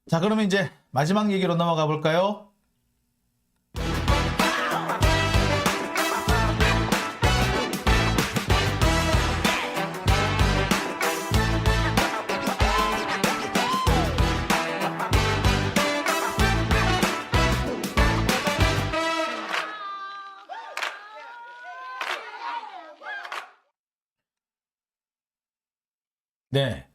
자, 그러면 이제 마지막 얘기로 넘어가 볼까요? 네.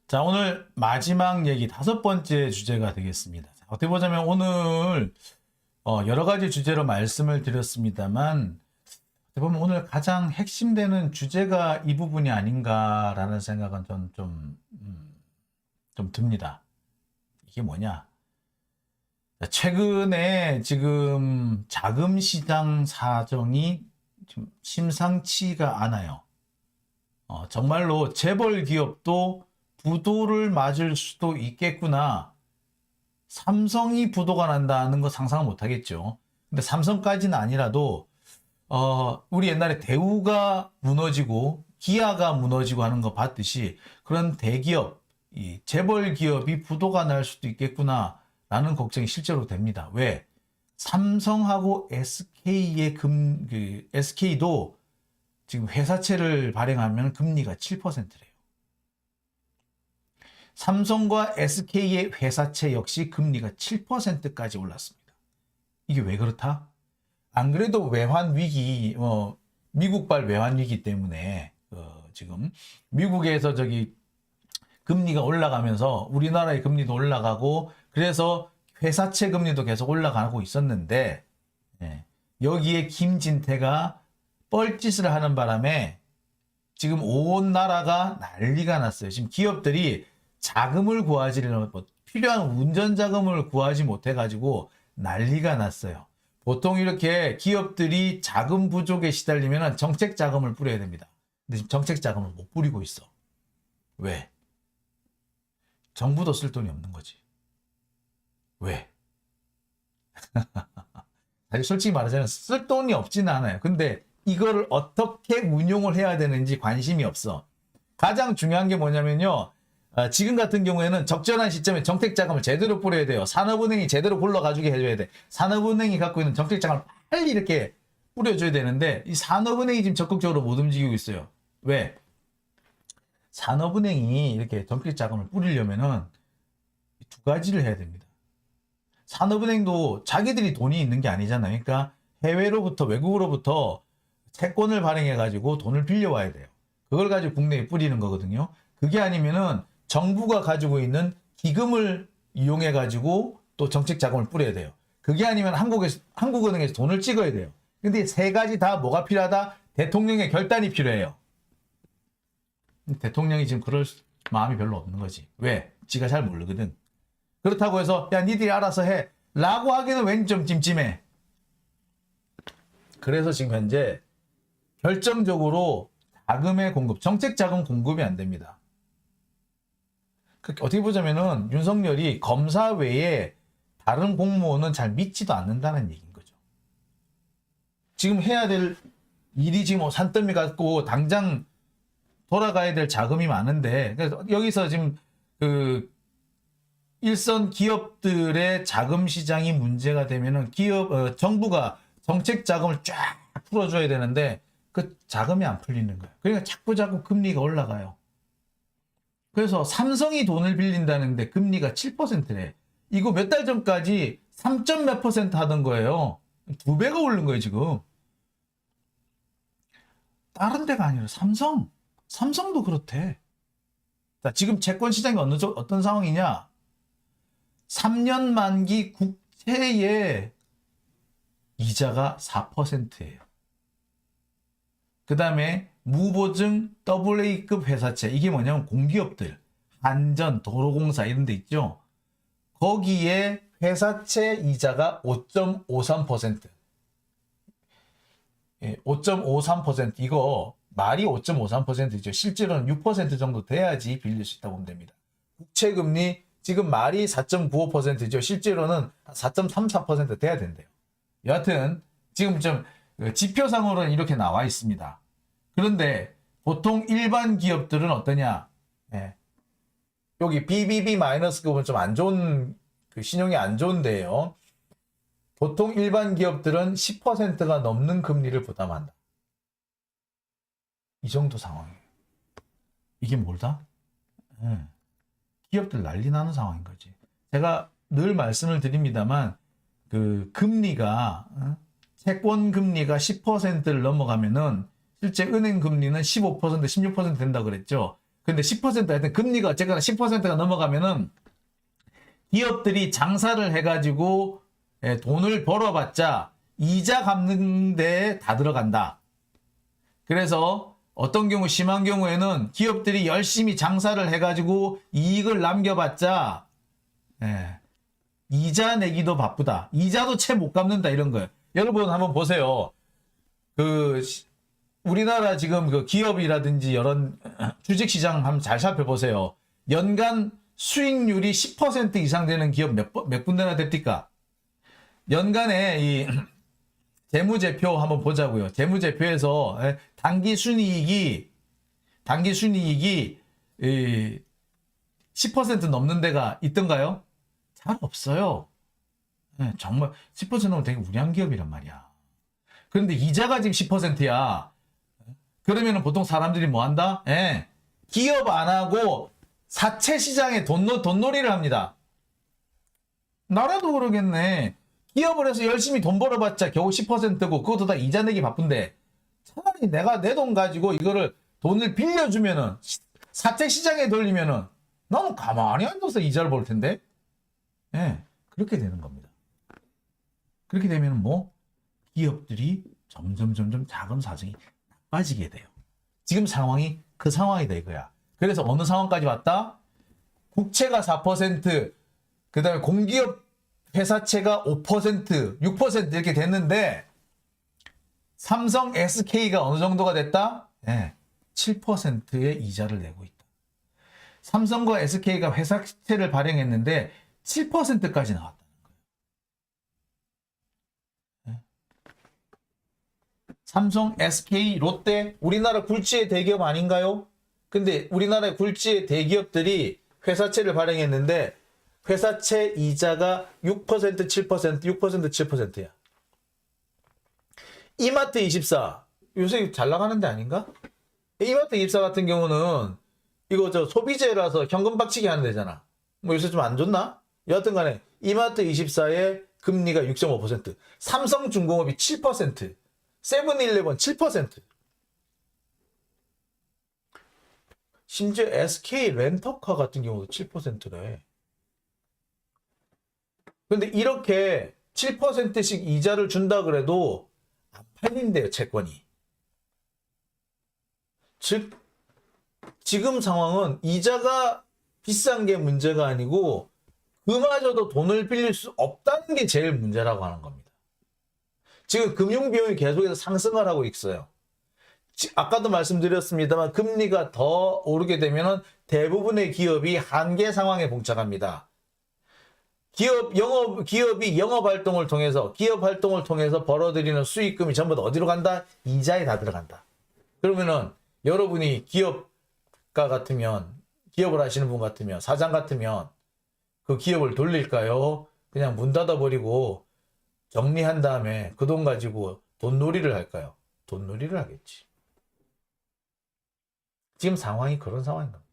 자, 오늘 마지막 얘기 5번째 주제가 되겠습니다. 자, 어떻게 보자면 오늘 여러 가지 주제로 말씀을 드렸습니다만 어떻게 보면 오늘 가장 핵심되는 주제가 이 부분이 아닌가라는 생각은 좀 듭니다. 이게 뭐냐? 자, 최근에 지금 자금 시장 사정이 좀 심상치가 않아요. 정말로 재벌 기업도 부도를 맞을 수도 있겠구나. 삼성이 부도가 난다는 거 상상을 못 하겠죠. 근데 삼성까지는 아니라도 우리 옛날에 대우가 무너지고 기아가 무너지고 하는 거 봤듯이 그런 대기업, 이 재벌 기업이 부도가 날 수도 있겠구나 라는 걱정이 실제로 됩니다. 왜? 삼성하고 SK의 SK도 지금 회사채를 발행하면 금리가 7%래요. 삼성과 SK의 회사채 역시 금리가 7%까지 올랐습니다. 이게 왜 그렇다? 안 그래도 외환 위기, 미국발 외환 위기 때문에 지금 미국에서 금리가 올라가면서 우리나라의 금리도 올라가고 그래서 회사채 금리도 계속 올라가고 있었는데 여기에 김진태가 뻘짓을 하는 바람에 지금 온 나라가 난리가 났어요. 지금 기업들이 자금을 필요한 운전 자금을 구하지 못해가지고 난리가 났어요. 보통 이렇게 기업들이 자금 부족에 시달리면 정책 자금을 뿌려야 됩니다. 근데 지금 정책 자금을 못 뿌리고 있어. 왜? 정부도 쓸 돈이 없는 거지. 왜? 사실 솔직히 말하자면 쓸 돈이 없지는 않아요. 근데 이거를 어떻게 운용을 해야 되는지 관심이 없어. 가장 중요한 게 뭐냐면요. 지금 같은 경우에는 적절한 시점에 정책 자금을 제대로 뿌려야 돼요. 산업은행이 제대로 굴러가주게 해줘야 돼. 산업은행이 갖고 있는 정책 자금을 빨리 이렇게 뿌려줘야 되는데 이 산업은행이 지금 적극적으로 못 움직이고 있어요. 왜? 산업은행이 이렇게 정책 자금을 뿌리려면은 두 가지를 해야 됩니다. 산업은행도 자기들이 돈이 있는 게 아니잖아요. 그러니까 해외로부터 외국으로부터 채권을 발행해가지고 돈을 빌려와야 돼요. 그걸 가지고 국내에 뿌리는 거거든요. 그게 아니면은 정부가 가지고 있는 기금을 이용해가지고 또 정책 자금을 뿌려야 돼요. 그게 아니면 한국은행에서 돈을 찍어야 돼요. 근데 세 가지 다 뭐가 필요하다? 대통령의 결단이 필요해요. 대통령이 지금 그럴 마음이 별로 없는 거지. 왜? 지가 잘 모르거든. 그렇다고 해서 야 니들이 알아서 해 라고 하기는 왠지 좀 찜찜해. 그래서 지금 현재 결정적으로 자금의 공급, 정책 자금 공급이 안 됩니다. 어떻게 보자면은 윤석열이 검사 외에 다른 공무원은 잘 믿지도 않는다는 얘기인 거죠. 지금 해야 될 일이 지금 산더미 같고 당장 돌아가야 될 자금이 많은데 그래서 여기서 지금 일선 기업들의 자금 시장이 문제가 되면은 정부가 정책 자금을 쫙 풀어줘야 되는데 그 자금이 안 풀리는 거예요. 그러니까 자꾸 금리가 올라가요. 그래서 삼성이 돈을 빌린다는데 금리가 7%래. 이거 몇 달 전까지 3점 몇 % 하던 거예요. 2배가 오른 거예요, 지금. 다른 데가 아니라 삼성도 그렇대. 자, 지금 채권 시장이 어떤 상황이냐? 3년 만기 국채의 이자가 4%예요. 그 다음에 무보증 AA급 회사채, 이게 뭐냐면 공기업들, 한전, 도로공사 이런 데 있죠. 거기에 회사채 이자가 5.53%. 5.53%. 이거 말이 5.53%죠. 실제로는 6% 정도 돼야지 빌릴 수 있다고 보면 됩니다. 국채금리 지금 말이 4.95%죠. 실제로는 4.34% 돼야 된대요. 여하튼 지금 좀 지표상으로는 이렇게 나와 있습니다. 그런데 보통 일반 기업들은 어떠냐? 여기 BBB 마이너스 보면 좀 안 좋은, 그 신용이 안 좋은데요. 보통 일반 기업들은 10%가 넘는 금리를 부담한다. 이 정도 상황이에요. 이게 뭘다? 기업들 난리 나는 상황인 거지. 제가 늘 말씀을 드립니다만, 그 금리가, 채권 금리가 10%를 넘어가면은 실제 은행 금리는 15%, 16% 된다 그랬죠. 근데 10% 하여튼 금리가 어쨌거나 10%가 넘어가면은 기업들이 장사를 해가지고 돈을 벌어봤자 이자 갚는 데 다 들어간다. 그래서 어떤 경우 심한 경우에는 기업들이 열심히 장사를 해가지고 이익을 남겨봤자 이자 내기도 바쁘다. 이자도 채 못 갚는다 이런 거예요. 여러분 한번 보세요. 그 우리나라 지금 그 기업이라든지 이런 주식시장 한번 잘 살펴보세요. 연간 수익률이 10% 이상 되는 기업 몇 군데나 됩니까? 연간에 이 재무제표 한번 보자고요. 재무제표에서 당기 순이익이 10% 넘는 데가 있던가요? 잘 없어요. 정말 10% 넘으면 되게 우량 기업이란 말이야. 그런데 이자가 지금 10%야. 그러면은 보통 사람들이 뭐 한다? 기업 안 하고 사채 시장에 돈놀이를 합니다. 나라도 그러겠네. 기업을 해서 열심히 돈 벌어봤자 겨우 10%고 그것도 다 이자 내기 바쁜데 차라리 내가 내 돈 가지고 이거를 돈을 빌려주면은 사채 시장에 돌리면은 나는 가만히 앉아서 이자를 벌 텐데. 그렇게 되는 겁니다. 그렇게 되면 뭐 기업들이 점점 자금 사정이 나빠지게 돼요. 지금 상황이 그 상황이다 이거야. 그래서 어느 상황까지 왔다? 국채가 4%, 그 다음에 공기업 회사채가 5%, 6% 이렇게 됐는데 삼성 SK가 어느 정도가 됐다? 7%의 이자를 내고 있다. 삼성과 SK가 회사채를 발행했는데 7%까지 나왔다는 거예요. 삼성, SK, 롯데 우리나라 굴지의 대기업 아닌가요? 근데 우리나라의 굴지의 대기업들이 회사채를 발행했는데 회사채 이자가 6%, 7%, 6%, 7%야. 이마트24 요새 잘 나가는 데 아닌가? 이마트24 같은 경우는 이거 저 소비재라서 현금 박치기 하는 데잖아. 뭐 요새 좀 안 좋나? 여하튼 간에 이마트24의 금리가 6.5%, 삼성중공업이 7%, 세븐일레븐 7%. 심지어 SK 렌터카 같은 경우도 7%래. 근데 이렇게 7%씩 이자를 준다 그래도 안 팔린대요, 채권이. 즉, 지금 상황은 이자가 비싼 게 문제가 아니고 그마저도 돈을 빌릴 수 없다는 게 제일 문제라고 하는 겁니다. 지금 금융비용이 계속해서 상승을 하고 있어요. 아까도 말씀드렸습니다만 금리가 더 오르게 되면 대부분의 기업이 한계 상황에 봉착합니다. 기업이 영업 활동을 통해서 벌어들이는 수익금이 전부 다 어디로 간다? 이자에 다 들어간다. 그러면은 여러분이 기업가 같으면, 기업을 하시는 분 같으면, 사장 같으면 그 기업을 돌릴까요? 그냥 문 닫아버리고 정리한 다음에 그 돈 가지고 돈놀이를 할까요? 돈놀이를 하겠지. 지금 상황이 그런 상황인 겁니다.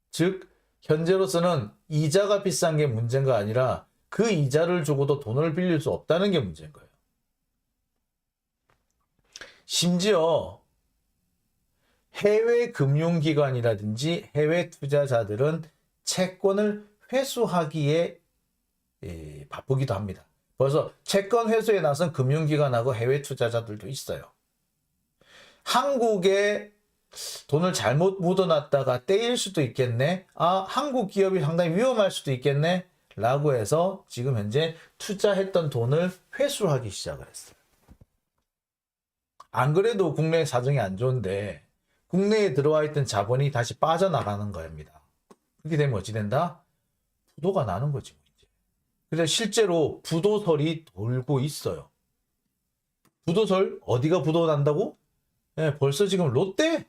즉, 현재로서는 이자가 비싼 게 문제가 아니라 그 이자를 주고도 돈을 빌릴 수 없다는 게 문제인 거예요. 심지어 해외 금융기관이라든지 해외 투자자들은 채권을 회수하기에 바쁘기도 합니다. 그래서 채권 회수에 나선 금융기관하고 해외 투자자들도 있어요. 한국에 돈을 잘못 묻어놨다가 떼일 수도 있겠네. 한국 기업이 상당히 위험할 수도 있겠네. 라고 해서 지금 현재 투자했던 돈을 회수하기 시작을 했어요. 안 그래도 국내 사정이 안 좋은데 국내에 들어와 있던 자본이 다시 빠져나가는 겁니다. 그렇게 되면 어찌 된다? 부도가 나는 거지. 이제. 그래서 실제로 부도설이 돌고 있어요. 부도설? 어디가 부도 난다고? 벌써 지금 롯데,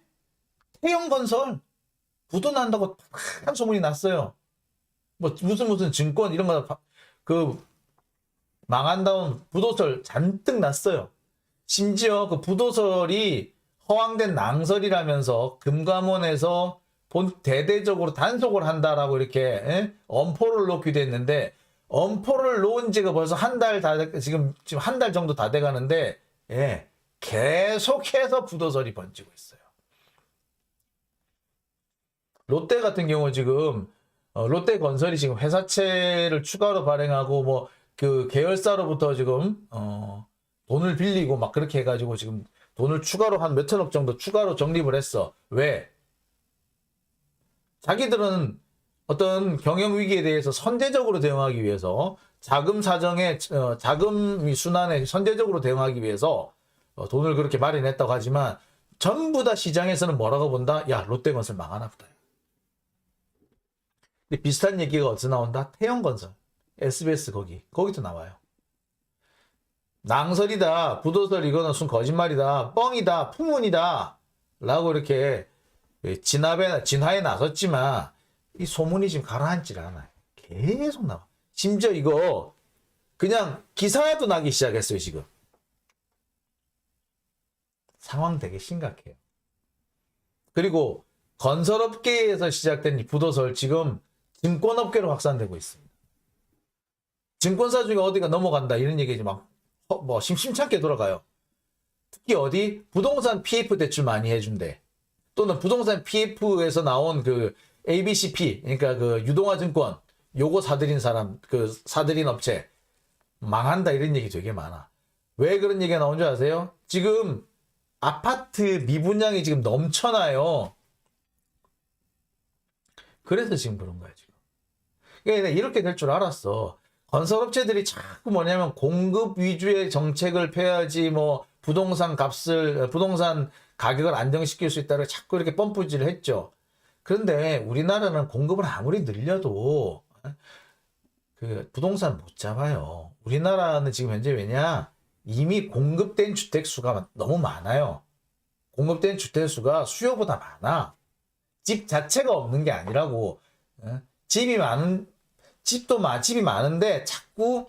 태영건설, 부도 난다고 한 소문이 났어요. 뭐 무슨 증권 이런 거 그 망한다운 부도설 잔뜩 났어요. 심지어 그 부도설이 허황된 낭설이라면서 금감원에서 대대적으로 단속을 한다라고 이렇게 엄포를 놓기도 했는데, 엄포를 놓은 지가 벌써 지금 한 달 정도 다 돼 가는데, 예, 계속해서 부도설이 번지고 있어요. 롯데 같은 경우 지금 롯데건설이 지금 회사채를 추가로 발행하고 뭐 그 계열사로부터 지금 돈을 빌리고 막 그렇게 해가지고 지금 돈을 추가로 한 몇천억 정도 추가로 적립을 했어. 왜? 자기들은 어떤 경영 위기에 대해서 선제적으로 대응하기 위해서 자금 사정에 자금 순환에 선제적으로 대응하기 위해서 돈을 그렇게 마련했다고 하지만 전부 다 시장에서는 뭐라고 본다? 야, 롯데건설 망하나 보다. 근데 비슷한 얘기가 어디서 나온다? 태영건설, SBS 거기도 나와요. 낭설이다, 부도설, 이거는 순 거짓말이다, 뻥이다, 풍문이다 라고 이렇게 진화에 나섰지만 이 소문이 지금 가라앉질 않아요. 계속 나와. 심지어 이거 그냥 기사도 나기 시작했어요. 지금 상황 되게 심각해요. 그리고 건설업계에서 시작된 이 부도설 지금 증권업계로 확산되고 있습니다. 증권사 중에 어디가 넘어간다 이런 얘기 막 뭐 심심찮게 돌아가요. 특히 어디 부동산 PF 대출 많이 해준대. 또는 부동산 PF에서 나온 그 ABCP, 그러니까 그 유동화증권 요거 사들인 사람, 그 사들인 업체 망한다 이런 얘기 되게 많아. 왜 그런 얘기가 나온 줄 아세요? 지금 아파트 미분양이 지금 넘쳐나요. 그래서 지금 그런 거야 지금. 그러니까 이렇게 될 줄 알았어. 건설업체들이 자꾸 뭐냐면 공급 위주의 정책을 펴야지 뭐 부동산 가격을 안정시킬 수 있다고 자꾸 이렇게 펌프질을 했죠. 그런데 우리나라는 공급을 아무리 늘려도 그 부동산 못 잡아요. 우리나라는 지금 현재 왜냐? 이미 공급된 주택 수가 너무 많아요. 공급된 주택 수가 수요보다 많아. 집 자체가 없는 게 아니라고. 집이 많은데 자꾸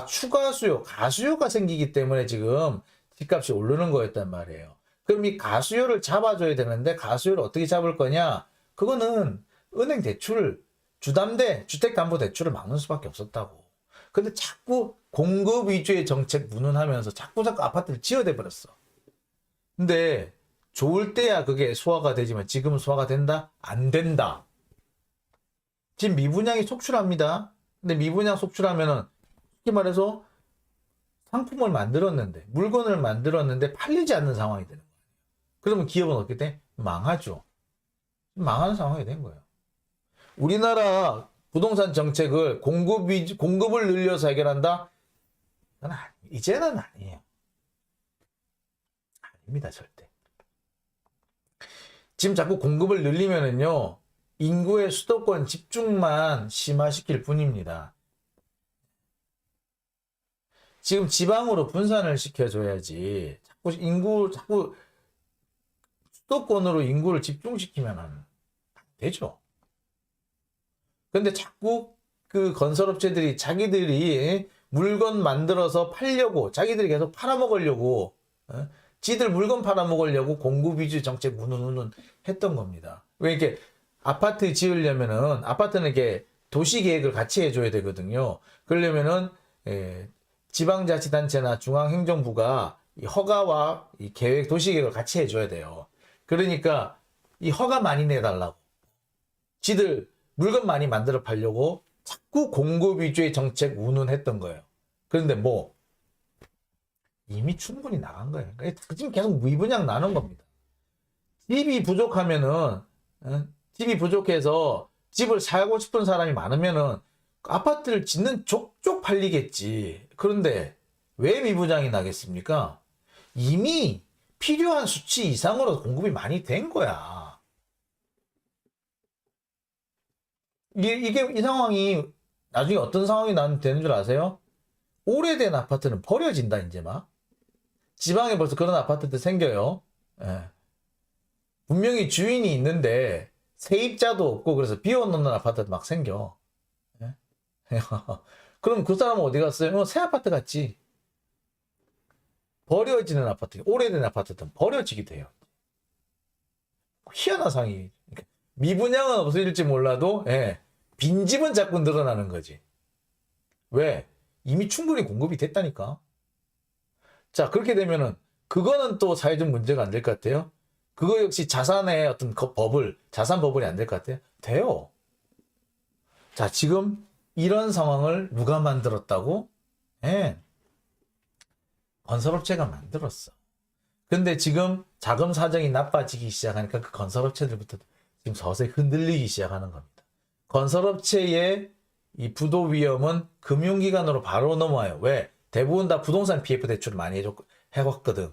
추가 수요, 가수요가 생기기 때문에 지금 집값이 오르는 거였단 말이에요. 그럼 이 가수요를 잡아줘야 되는데 가수요를 어떻게 잡을 거냐? 그거는 은행 대출, 주택담보대출을 막는 수밖에 없었다고. 근데 자꾸 공급 위주의 정책 운운하면서 자꾸 아파트를 지어대 버렸어. 근데 좋을 때야 그게 소화가 되지만 지금은 소화가 된다? 안 된다. 지금 미분양이 속출합니다. 근데 미분양 속출하면은 쉽게 말해서 상품을 만들었는데 물건을 만들었는데 팔리지 않는 상황이 되는 거예요. 그러면 기업은 어떻게 돼? 망하죠. 망하는 상황이 된 거예요. 우리나라 부동산 정책을 공급을 늘려서 해결한다? 이제는 아니에요. 아닙니다, 절대. 지금 자꾸 공급을 늘리면은요, 인구의 수도권 집중만 심화시킬 뿐입니다. 지금 지방으로 분산을 시켜줘야지. 자꾸 수도권으로 인구를 집중시키면 안 되죠. 근데 자꾸 그 건설업체들이 자기들이 물건 만들어서 팔려고, 자기들이 계속 팔아먹으려고, 지들 물건 팔아먹으려고 공급 위주 정책 운운 했던 겁니다. 왜 이렇게 아파트 지으려면은, 아파트는 이렇게 도시 계획을 같이 해줘야 되거든요. 그러려면은, 지방자치단체나 중앙행정부가 이 허가와 이 계획, 도시 계획을 같이 해줘야 돼요. 그러니까 이 허가 많이 내달라고. 지들 물건 많이 만들어 팔려고 자꾸 공급 위주의 정책 운운했던 거예요. 그런데 뭐 이미 충분히 나간 거예요. 그러니까 지금 계속 미분양 나는 겁니다. 집이 부족해서 집을 살고 싶은 사람이 많으면은 아파트를 짓는 족족 팔리겠지. 그런데 왜 미분양이 나겠습니까? 이미 필요한 수치 이상으로 공급이 많이 된 거야. 이 상황이 나중에 어떤 상황이 되는 줄 아세요? 오래된 아파트는 버려진다, 이제 막. 지방에 벌써 그런 아파트들 생겨요. 예. 분명히 주인이 있는데 세입자도 없고 그래서 비워놓는 아파트도 막 생겨. 예? 그럼 그 사람은 어디 갔어요? 새 아파트 갔지. 버려지는 아파트, 오래된 아파트든 버려지기도 해요. 희한한 상황이. 미분양은 없어질지 몰라도 빈집은 자꾸 늘어나는 거지. 왜? 이미 충분히 공급이 됐다니까. 자, 그렇게 되면은 그거는 또 사회적 문제가 안 될 것 같아요. 그거 역시 자산의 어떤 자산 버블이 안 될 것 같아요. 돼요. 자, 지금 이런 상황을 누가 만들었다고? 건설업체가 만들었어. 근데 지금 자금 사정이 나빠지기 시작하니까 그 건설업체들부터 지금 서서히 흔들리기 시작하는 겁니다. 건설업체의 이 부도 위험은 금융기관으로 바로 넘어와요. 왜? 대부분 다 부동산 PF 대출을 많이 해왔거든.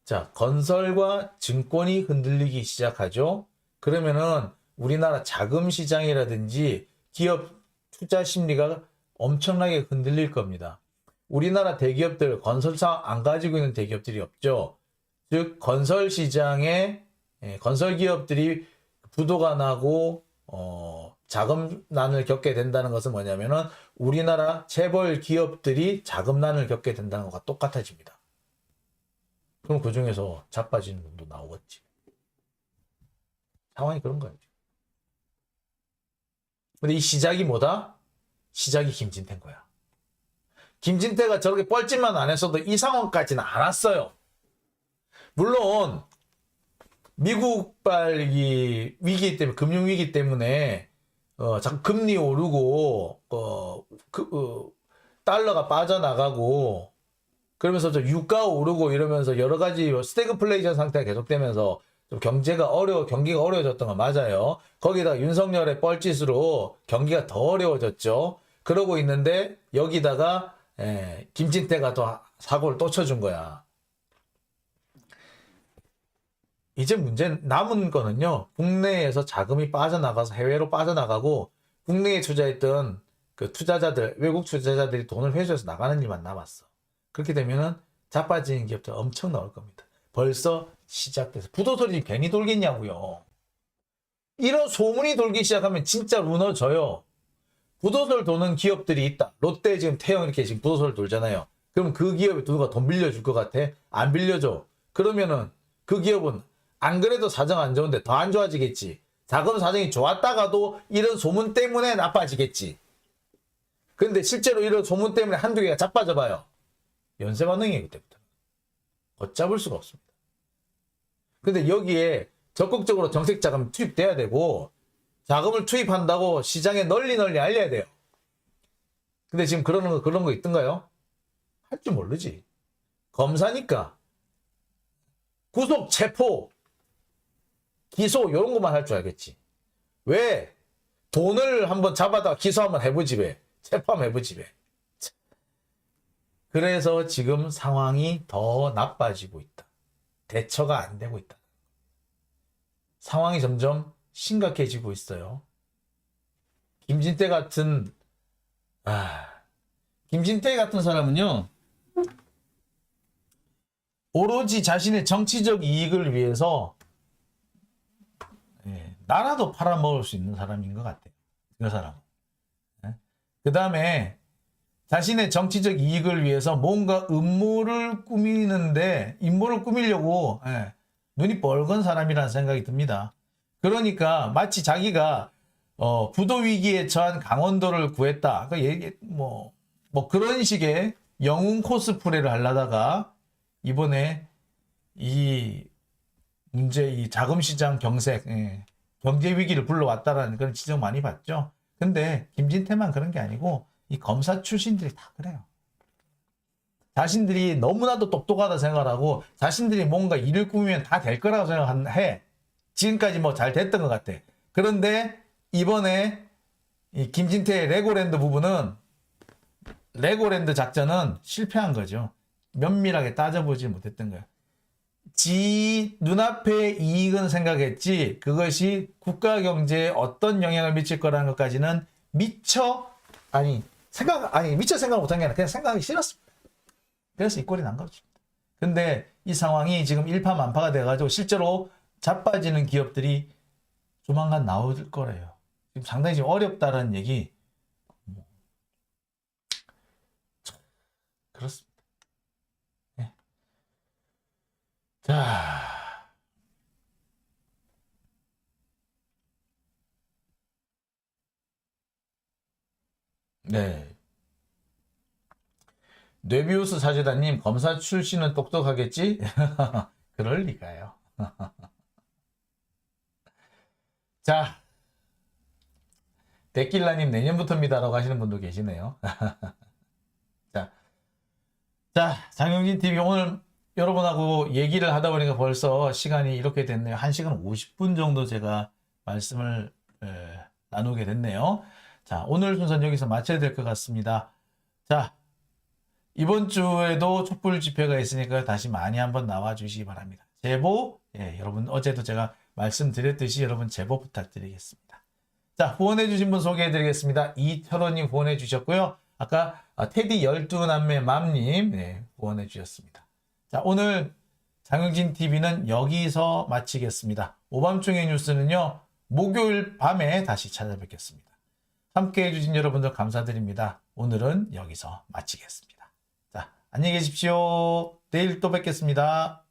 자, 건설과 증권이 흔들리기 시작하죠. 그러면은 우리나라 자금 시장이라든지 기업 투자 심리가 엄청나게 흔들릴 겁니다. 우리나라 대기업들, 건설사 안 가지고 있는 대기업들이 없죠. 즉, 건설 시장에 건설 기업들이 부도가 나고 자금난을 겪게 된다는 것은 뭐냐면은 우리나라 재벌 기업들이 자금난을 겪게 된다는 것과 똑같아집니다. 그럼 그 중에서 자빠지는 놈도 나오겠지. 상황이 그런 거예요. 근데 이 시작이 뭐다? 시작이 김진태인 거야. 김진태가 저렇게 뻘짓만 안 했어도 이 상황까지는 안 왔어요. 물론 미국발 이 위기 때문에, 금융위기 때문에 자꾸 금리 오르고 달러가 빠져나가고 그러면서 저 유가 오르고 이러면서 여러 가지 스태그플레이션 상태가 계속되면서 좀 경기가 어려워졌던 건 맞아요. 거기다가 윤석열의 뻘짓으로 경기가 더 어려워졌죠. 그러고 있는데 여기다가 김진태가 또 사고를 또 쳐준 거야. 이제 남은 거는요, 국내에서 자금이 빠져나가서 해외로 빠져나가고 국내에 투자했던 그 투자자들, 외국 투자자들이 돈을 회수해서 나가는 일만 남았어. 그렇게 되면은 자빠지는 기업들 엄청 나올 겁니다. 벌써 시작돼서 부도소리 괜히 돌겠냐고요. 이런 소문이 돌기 시작하면 진짜 무너져요. 부도설 도는 기업들이 있다. 롯데 지금 태형 이렇게 지금 부도설 돌잖아요. 그럼 그 기업에 누가 돈 빌려줄 것 같아? 안 빌려줘. 그러면은 그 기업은 안 그래도 사정 안 좋은데 더 안 좋아지겠지. 자금 사정이 좋았다가도 이런 소문 때문에 나빠지겠지. 근데 실제로 이런 소문 때문에 한두 개가 자빠져 봐요. 연쇄 반응이에요, 그때부터. 걷잡을 수가 없습니다. 근데 여기에 적극적으로 정책 자금 투입돼야 되고, 자금을 투입한다고 시장에 널리 알려야 돼요. 근데 지금 그런 거 있던가요? 할 줄 모르지. 검사니까. 구속, 체포, 기소, 이런 것만 할 줄 알겠지. 왜? 돈을 한번 잡아다 기소 한번 해보지 왜? 체포 한번 해보지 왜? 그래서 지금 상황이 더 나빠지고 있다. 대처가 안 되고 있다. 상황이 점점 심각해지고 있어요. 김진태 같은 사람은요, 오로지 자신의 정치적 이익을 위해서 나라도 팔아먹을 수 있는 사람인 것 같아요. 그 사람은. 그 다음에 자신의 정치적 이익을 위해서 뭔가 음모를 꾸미려고 눈이 뻘건 사람이라는 생각이 듭니다. 그러니까 마치 자기가 부도 위기에 처한 강원도를 구했다. 뭐 그런 식의 영웅 코스프레를 하려다가 이번에 이 자금시장 경색, 경제 위기를 불러왔다라는 그런 지적 많이 받죠. 근데 김진태만 그런 게 아니고 이 검사 출신들이 다 그래요. 자신들이 너무나도 똑똑하다 생각하고 자신들이 뭔가 일을 꾸미면 다 될 거라고 생각해. 지금까지 뭐 잘 됐던 것 같아. 그런데 이번에 이 김진태의 레고랜드 작전은 실패한 거죠. 면밀하게 따져보지 못했던 거예요. 지 눈앞의 이익은 생각했지 그것이 국가 경제에 어떤 영향을 미칠 거라는 것까지는 미처 생각 못한 게 아니라 그냥 생각하기 싫었습니다. 그래서 이 꼴이 난 거죠. 근데 이 상황이 지금 일파만파가 돼가지고 실제로 자빠지는 기업들이 조만간 나올 거래요. 지금 상당히 지금 어렵다는 얘기. 그렇습니다. 네. 자, 네. 뇌비우스 사재단님, 검사 출신은 똑똑하겠지? 그럴 리가요. 자, 데킬라님 내년부터입니다라고 하시는 분도 계시네요. 자, 장영진 TV 오늘 여러분하고 얘기를 하다 보니까 벌써 시간이 이렇게 됐네요. 1시간 50분 정도 제가 말씀을 나누게 됐네요. 자, 오늘 순서는 여기서 마쳐야 될 것 같습니다. 자, 이번 주에도 촛불 집회가 있으니까 다시 많이 한번 나와 주시기 바랍니다. 제보, 여러분 어제도 제가 말씀드렸듯이 여러분 제보 부탁드리겠습니다. 자, 후원해 주신 분 소개해 드리겠습니다. 이철원님 후원해 주셨고요. 아까 테디 12남매 맘님 후원해 주셨습니다. 자, 오늘 장영진 TV는 여기서 마치겠습니다. 오밤중의 뉴스는요, 목요일 밤에 다시 찾아뵙겠습니다. 함께 해주신 여러분들 감사드립니다. 오늘은 여기서 마치겠습니다. 자, 안녕히 계십시오. 내일 또 뵙겠습니다.